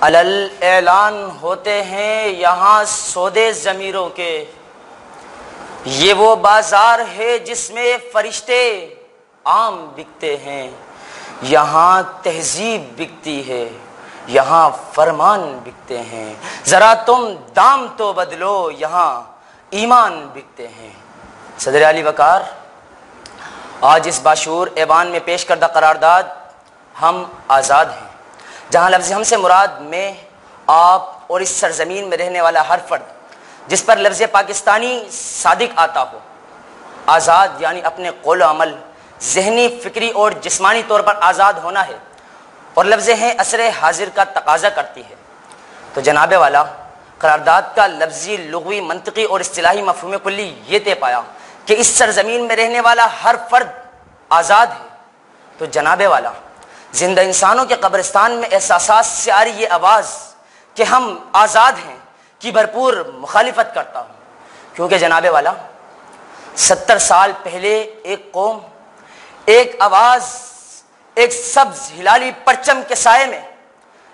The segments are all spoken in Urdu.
علل اعلان ہوتے ہیں یہاں سودے ضمیروں کے، یہ وہ بازار ہے جس میں فرشتے عام بکتے ہیں، یہاں تہذیب بکتی ہے، یہاں فرمان بکتے ہیں، ذرا تم دام تو بدلو یہاں ایمان بکتے ہیں۔ صدر علی وقار، آج اس باشعور ایوان میں پیش کردہ قرارداد ہم آزاد ہیں، جہاں لفظ ہم سے مراد میں آپ اور اس سرزمین میں رہنے والا ہر فرد جس پر لفظ پاکستانی صادق آتا ہو، آزاد یعنی اپنے قول و عمل، ذہنی، فکری اور جسمانی طور پر آزاد ہونا ہے، اور لفظ ہیں عصر حاضر کا تقاضا کرتی ہے۔ تو جناب والا، قرارداد کا لفظی، لغوی، منطقی اور اصطلاحی مفہوم کلی یہ طے پایا کہ اس سرزمین میں رہنے والا ہر فرد آزاد ہے۔ تو جناب والا، زندہ انسانوں کے قبرستان میں احساسات سے آ رہی یہ آواز کہ ہم آزاد ہیں کی بھرپور مخالفت کرتا ہوں، کیونکہ جناب والا 70 سال پہلے ایک قوم، ایک آواز، ایک سبز ہلالی پرچم کے سائے میں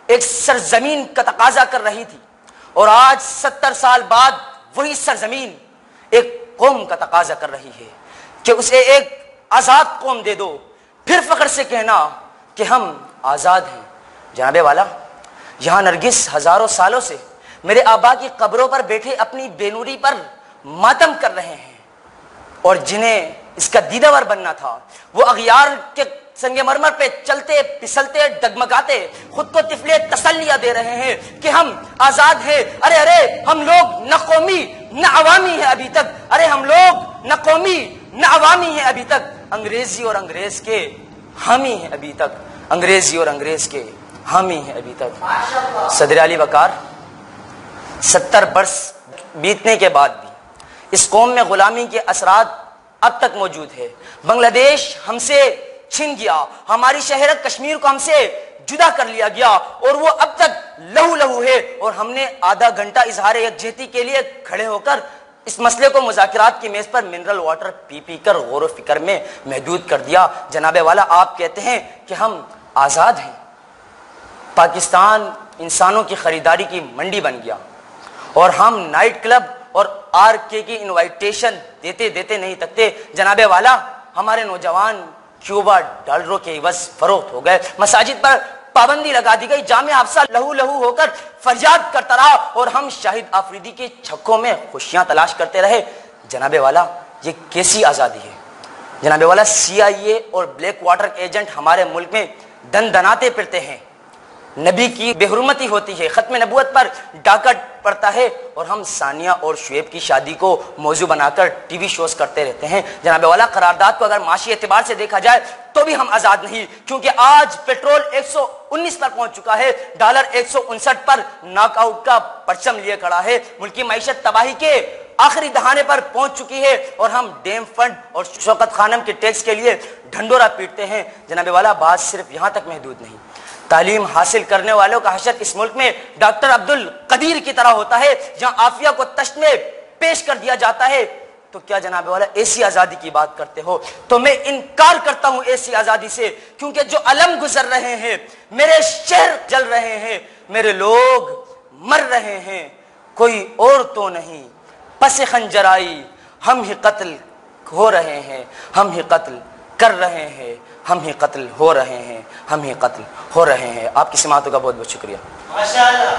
ایک سرزمین کا تقاضا کر رہی تھی، اور آج 70 سال بعد وہی سرزمین ایک قوم کا تقاضا کر رہی ہے کہ اسے ایک آزاد قوم دے دو، پھر فخر سے کہنا کہ ہم آزاد ہیں۔ جناب والا، یہاں نرگس ہزاروں سالوں سے میرے آبا کی قبروں پر بیٹھے اپنی بے نوری پر ماتم کر رہے ہیں، اور جنہیں اس کا دیدہ بننا تھا وہ اغیار کے سنگ مرمر پہ چلتے پسلتے ڈگمگاتے خود کو طفلے تسلیاں دے رہے ہیں کہ ہم آزاد ہیں۔ ارے ہم لوگ نہ قومی نہ عوامی ہیں ابھی تک، ارے ہم لوگ نہ قومی نہ عوامی ہیں ابھی تک، انگریزی اور انگریز کے حامی ہیں ابھی تک، انگریزی اور انگریز کے حامی ہیں ابھی تک۔ صدر علی وقار، 70 برس بیتنے کے بعد بھی اس قوم میں غلامی کے اثرات اب تک موجود ہے۔ بنگلہ دیش ہم سے چھن گیا، ہماری شہرت کشمیر کو ہم سے جدا کر لیا گیا، اور وہ اب تک لہو لہو ہے، اور ہم نے آدھا گھنٹہ اظہار یکجہتی کے لیے کھڑے ہو کر اس مسئلے کو مذاکرات کی میز پر منرل واٹر پی پی کر غور و فکر میں محدود کر دیا۔ جناب والا، آپ کہتے ہیں کہ ہم آزاد ہیں، پاکستان انسانوں کی خریداری کی منڈی بن گیا، اور ہم نائٹ کلب اور آر کے کی انوائٹیشن دیتے دیتے نہیں تکتے۔ جناب والا، ہمارے نوجوان کیوبا ڈالروں کے عوض فروخت ہو گئے، مساجد پر پابندی لگا دی گئی، جامع حفصہ لہو لہو ہو کر فریاد کرتا رہا، اور ہم شاہد آفریدی کے چھکوں میں خوشیاں تلاش کرتے رہے۔ جناب والا، یہ کیسی آزادی ہے؟ جناب والا، CIA اور بلیک واٹر ایجنٹ ہمارے ملک میں دن دناتے پھرتے ہیں، نبی کی بے حرمتی ہوتی ہے، ختم نبوت پر ڈاکہ پڑتا ہے، اور ہم ثانیہ اور شعیب کی شادی کو موضوع بنا کر ٹی وی شوز کرتے رہتے ہیں۔ جناب والا، قرارداد کو اگر معاشی اعتبار سے دیکھا جائے تو بھی ہم آزاد نہیں، کیونکہ آج پیٹرول 119 پر پہنچ چکا ہے، ڈالر 159 پر ناک آؤٹ کا پرچم لیے کھڑا ہے، ملکی معیشت تباہی کے آخری دہانے پر پہنچ چکی ہے، اور ہم ڈیم فنڈ اور شوکت خانم کے ٹیکس کے لیے ڈھنڈورا پیٹتے ہیں۔ جناب والا، بات صرف یہاں تک محدود نہیں، تعلیم حاصل کرنے والوں کا حشر اس ملک میں ڈاکٹر عبد القدیر کی طرح ہوتا ہے، جہاں عافیہ کو تشت میں پیش کر دیا جاتا ہے۔ تو کیا جناب والا ایسی آزادی کی بات کرتے ہو؟ تو میں انکار کرتا ہوں ایسی آزادی سے، کیونکہ جو علم گزر رہے ہیں، میرے شہر جل رہے ہیں، میرے لوگ مر رہے ہیں، کوئی اور تو نہیں، پس خنجرائی ہم ہی قتل ہو رہے ہیں، ہم ہی قتل کر رہے ہیں، ہم ہی قتل ہو رہے ہیں، ہم ہی قتل ہو رہے ہیں۔ آپ کی سماعتوں کا بہت بہت شکریہ۔ ماشاءاللہ۔